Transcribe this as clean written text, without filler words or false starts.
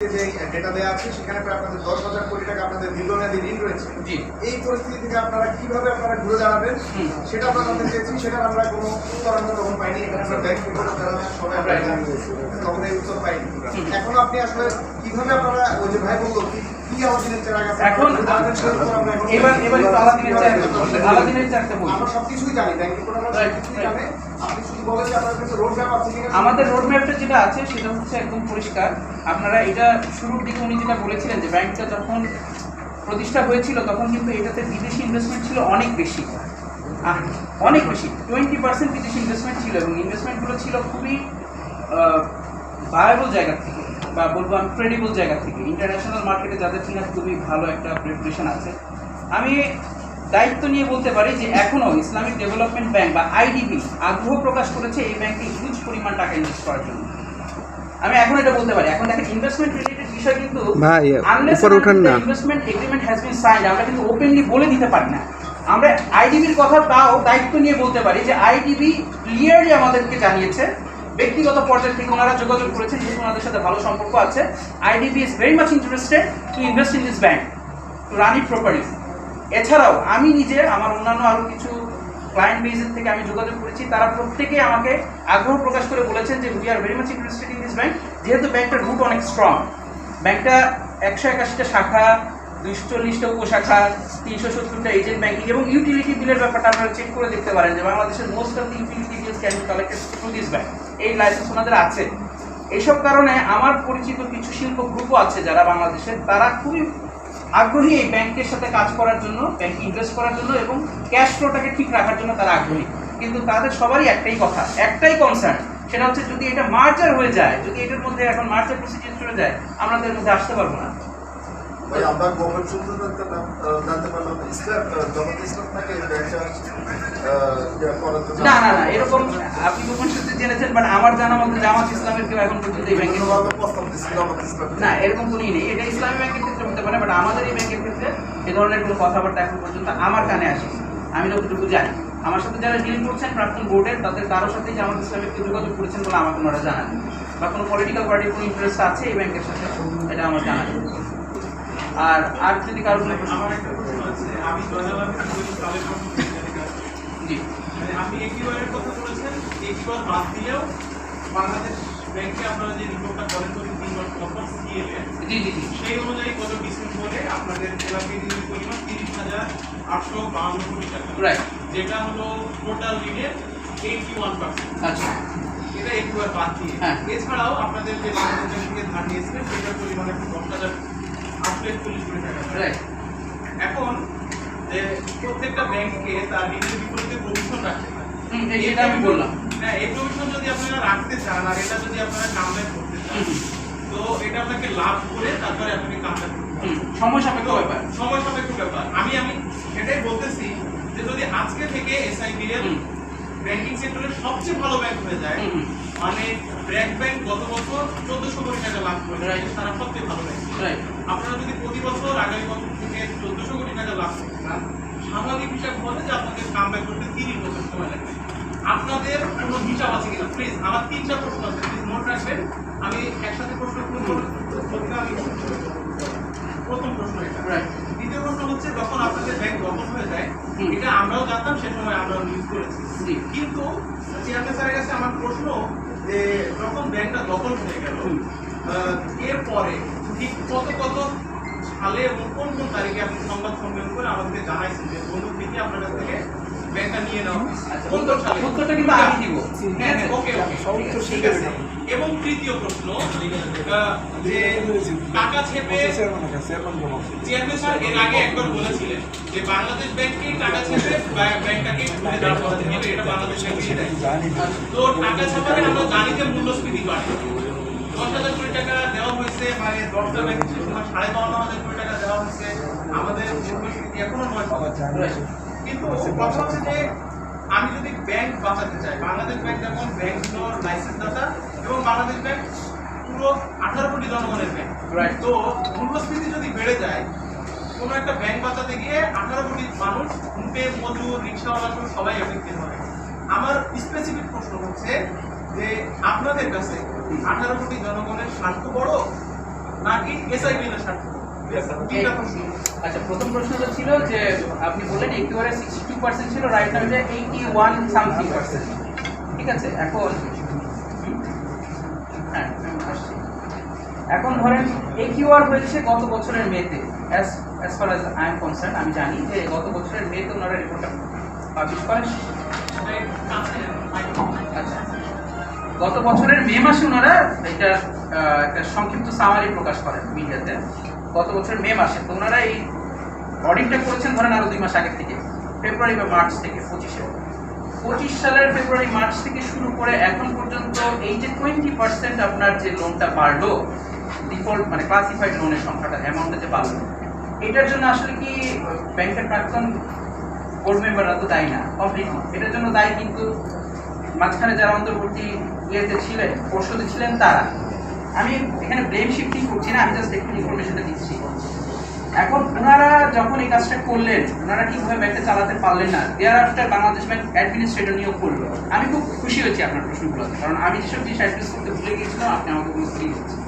যে ডেটা দেওয়া আছে সেখানে প্রায় আপনাদের 10,000 কোটি টাকা আপনাদের দীর্ঘমেয়াদী ঋণ রয়েছে। এই পরিস্থিতি থেকে আপনারা কিভাবে ঘুরে দাঁড়াবেন সেটা আমরা জানতে চেয়েছি। সেটা আমরা কোনো উত্তর আমরা তখন পাইনি। এখানে আমরা ব্যাংক থেকে সবাই আমরা তখন এই উত্তর পাইনি। এখন আপনি আসলে কিভাবে আপনারা ওই যে ভাই বললো কি আলাদিনের চেয়ে আগে এখন এবার আলাদিনের চারটা আমরা সবকিছুই জানি, ব্যাংকের কোনো সবকিছুই জানে। আপনি শুধু বলেন যে আপনাদের কাছে রোডম্যাপ আছে কিনা। আমাদের রোডম্যাপটা যেটা আছে সেটা হচ্ছে একদম পরিষ্কার। আপনারা এটা শুরুর দিকে উনি যেটা বলেছিলেন যে ব্যাংকটা যখন প্রতিষ্ঠা হয়েছিল তখন কিন্তু এটাতে বিদেশি ইনভেস্টমেন্ট ছিল অনেক বেশি, 20% বিদেশি ইনভেস্টমেন্ট ছিল এবং ইনভেস্টমেন্টগুলো ছিল খুবই ভায়াবল জায়গা থেকে বা বলবো আমি ক্রেডিবল জায়গা থেকে, ইন্টারন্যাশনাল মার্কেটে যাদের কিনা খুবই ভালো একটা রেপুটেশন আছে। আমি দায়িত্ব নিয়ে বলতে পারি যে এখনও ইসলামিক ডেভেলপমেন্ট ব্যাংক বা আইডিবি আগ্রহ প্রকাশ করেছে এই ব্যাংকে হিউজ পরিমাণ টাকা ইনভেস্ট করার জন্য। আমি এখন এটা বলতে পারি। এখন দেখেন ইনভেস্টমেন্ট রিলেটেড বিষয় কিন্তু investment agreement has been signed আমরা কিন্তু ওপেনলি বলে দিতে পারি না। আমরা আইডিবির কথা তাও দায়িত্ব নিয়ে বলতে পারি যে আইডিবি ক্লিয়ারলি আমাদেরকে জানিয়েছে, ব্যক্তিগত পর্যায়ে থেকে ওনারা যোগাযোগ করেছেন, যেহেতু ওনাদের সাথে ভালো সম্পর্ক আছে। IDB is very much interested to invest in this bank, to run it properly. এছাড়াও আমি নিজে আমার অন্যান্য আরও কিছু ক্লায়েন্ট বেসের থেকে আমি যোগাযোগ করেছি, তারা প্রত্যেকে আমাকে আগ্রহ প্রকাশ করে বলেছেন যে we are very much interested in this bank. যেহেতু ব্যাংকটার রুট অনেক স্ট্রং, ব্যাংকটা 181টা শাখা, 240টা উপশাখা, 370টা এজেন্ট ব্যাংকিং এবং ইউটিলিটি বিলের ব্যাপারটা আপনারা চেক করে দেখতে পারেন যে বাংলাদেশের most of the utility beans can be collected through this bank. এই লাইসেন্স ওনাদের আছে। এইসব কারণে আমার পরিচিত কিছু শিল্প গ্রুপও আছে যারা বাংলাদেশের, তারা খুবই আগ্রহী এই ব্যাংকের সাথে কাজ করার জন্য, ব্যাংকে ইনভেস্ট করার জন্য এবং ক্যাশ ফ্লোটাকে ঠিক রাখার জন্য তারা আগ্রহী। কিন্তু তাদের সবারই একটাই কথা, একটাই কনসার্ন, সেটা হচ্ছে যদি এটা মার্জার হয়ে যায়, যদি এটার মধ্যে এখন মার্জার প্রসিডিউর চলে যায়, আমরা এর মধ্যে আসতে পারবো না। আমরা গোপন সূত্র জানতে পারলাম জগৎ ইসলাম থেকে না না না এরকম আপনি গোপন সূত্রে জেনেছেন, বাট আমার জানা মতো জামাত ইসলামের কেউ এখন পর্যন্ত এই ব্যাংকে না এরকম কোনোই নেই। এটা ইসলামী ব্যাংকের ক্ষেত্রে হতে পারে, বাট আমাদের এই ব্যাংকের ক্ষেত্রে এ ধরনের কোনো কথাবার্তা এখন পর্যন্ত আমার কানে আসেনি। আমি যতটুকু জানি আমার সাথে যারা ডিল করছেন প্রাক্তন বোর্ডের, তাদের কারোর সাথেই জামাত ইসলামের কেউ যোগাযোগ করেছেন বলে আমাকে ওনারা জানান, বা কোনো পলিটিক্যাল পার্টির কোনো ইন্টারেস্ট আছে এই ব্যাংকের সাথে, এটা আমার জানা নেই। আর যদি কারোর জি আপনি একিউআরের কথা বলেছেন, একিউআর বাদ দিলেও বাংলাদেশ ব্যাংকে আপনারা যে রিপোর্টটা করেন করি 3 মাস পর সিএলএ জি জি জি সেই অনুযায়ী গত ডিসেম্বরে আপনাদের খেলাপি ঋণের পরিমাণ 30,852 কোটি টাকা, রাইট, যেটা হলো টোটাল ঋণের 81%। আচ্ছা, এটা একিউআর বাদ দিয়ে। এছাড়াও আপনাদের যে বাংলাদেশ ব্যাংক থেকে ধার নিয়েছিলেন সেটার পরিমাণ এখন 10,840 কোটি টাকা। রাইট। এখন যে প্রত্যেকটা ব্যাংকে তার ঋণের বিপরীতে প্রভিশন রাখতে হয়। এটা আমি বললাম। হ্যাঁ, এই প্রভিশন যদি আপনারা রাখতে চান আর এটা যদি আপনারা কামব্যাক করতে চান, তো এটা আপনাকে লাভ করে তারপরে আপনি কামব্যাক করতে হবে। সময় সাপেক্ষ ব্যাপার, সময় সাপেক্ষ ব্যাপার। আমি এটাই বলতেছি যে যদি আজকে থেকে এসআইবিএল ব্যাংকিং সেক্টরের সবচেয়ে ভালো ব্যাংক হয়ে যায়, মানে ব্র্যাক ব্যাংক গত বছর 1400 কোটি টাকা লাভ করে তারা সবচেয়ে ভালো ব্যাংক। আপনারা যদি প্রতি বছর আগামী বছর থেকে 1400 কোটি টাকা লাভ করতে চান, স্বাভাবিক হিসাব বলে যে আপনাদের কামব্যাক করতে 30 বছর সময় লাগবে। আপনাদের কোনো হিসাব আছে কিনা প্লিজ? আমার 3টা প্রশ্ন আছে, প্লিজ নোট রাখবেন। আমি একসাথে প্রশ্ন করবো। প্রথম প্রশ্ন এটা। দ্বিতীয় প্রশ্ন হচ্ছে, যখন আপনাদের ব্যাংক দখল হয়ে যায়, এটা আমরাও জানতাম, সে সময় আমরাও নিউজ করেছি, কিন্তু চেয়ারম্যান স্যারের কাছে আমার প্রশ্ন যে যখন ব্যাংকটা দখল হয়ে গেল এরপরে ঠিক কত সালে এবং কোন তারিখে আপনি সংবাদ সম্মেলন করে আমাদেরকে জানাইছেন যে বন্ধু থেকে আপনার কাছ থেকে ব্যাংকটা নিয়ে নাও? উত্তরটা কিন্তু আমি দিব। ওকে ঠিক আছে। এবং তৃতীয় প্রশ্ন, যে টাকা ছেপে চেয়ারম্যান স্যার এর আগে একবার বলেছিলেন যে বাংলাদেশ ব্যাংকেই টাকা ছেপে ব্যাংকটাকে খুলে দেওয়া হবে, এটা বাংলাদেশ ব্যাংকই দেয়। তো টাকা ছাপালে আমরা জানি যে মূল্যস্ফীতি বাড়ে। 10,000 কোটি টাকা দেওয়া হয়েছে, মানে 10টা ব্যাংক 52,500 কোটি টাকা দেওয়া হয়েছে, আমাদের মূল্যস্ফীতি এখনো 9%। কিন্তু কথা হচ্ছে যে আমি যদি ব্যাংক বাঁচাতে চাই, বাংলাদেশ ব্যাংক যেমন ব্যাংকগুলোর লাইসেন্স দাতা এবং বাংলাদেশ ব্যাংক পুরো 18 কোটি জনগণের ব্যাংক, তো মূল্যস্ফীতি যদি বেড়ে যায়, কোনো একটা ব্যাংক বাঁচাতে গিয়ে 18 কোটি মানুষ, ঘুমে মজুর, রিক্সাওয়ালা সবাই এফেক্টেড হবে। আমার স্পেসিফিক প্রশ্ন হচ্ছে যে আপনাদের কাছে 18 কোটি জনগণের স্বার্থ বড় না কি এসআইপি না স্বার্থ তিনটা প্রশ্ন। আচ্ছা, প্রথম প্রশ্নটা ছিল যে আপনি বললেন একেবারে 62% ছিল, রাইট নাও যে 81 সামথিং পার্সেন্ট। ঠিক আছে, এখন হ্যাঁ আমি আসছি। এখন ধরেন একিউআর হয়েছে গত বছরের মেতে, as far as I am concern, আমি জানি যে গত বছরের মেতে ওনারা রিপোর্টটা পাবলিশ করেন। আচ্ছা, গত বছরের মে মাসে ওনারা এটা একটা সংক্ষিপ্ত সামারি প্রকাশ করেন মিডিয়াতে, গত বছরের মে মাসে। তো ওনারা এই অডিটটা করেছেন ধরেন আরো 2 মাস আগে থেকে, ফেব্রুয়ারি বা মার্চ থেকে, 25 সালের ফেব্রুয়ারি মার্চ থেকে শুরু করে এখন পর্যন্ত এই যে 20% আপনার যে লোনটা বাড়লো, ডিফল্ট মানে ক্লাসিফাইড লোনের সংখ্যাটা, অ্যামাউন্টটা যে বাড়লো, এটার জন্য আসলে কি ব্যাংকের প্রাক্তন বোর্ড মেম্বাররা তো দায়ী না কমপ্লিটলি, এটার জন্য দায়ী কিন্তু মাঝখানে যারা অন্তর্বর্তী ইয়েতে ছিলেন, পর্ষদে ছিলেন তারা। আমি এখানে ব্লেম শিফটিং করছি না, আমি জাস্ট একটু ইনফরমেশনটা দিচ্ছি। এখন ওনারা যখন এই কাজটা করলেন, ওনারা ঠিকভাবে ব্যাংকটা চালাতে পারলেন না, thereafter Bangladesh bank administrator নিয়োগ করলো। আমি খুব খুশি হয়েছি আপনার প্রশ্নগুলোতে, কারণ আমি যেসব জিনিস অ্যাড্রেস করতে ভুলে গিয়েছিলাম আপনি আমাকে বুঝতে দিয়েছেন।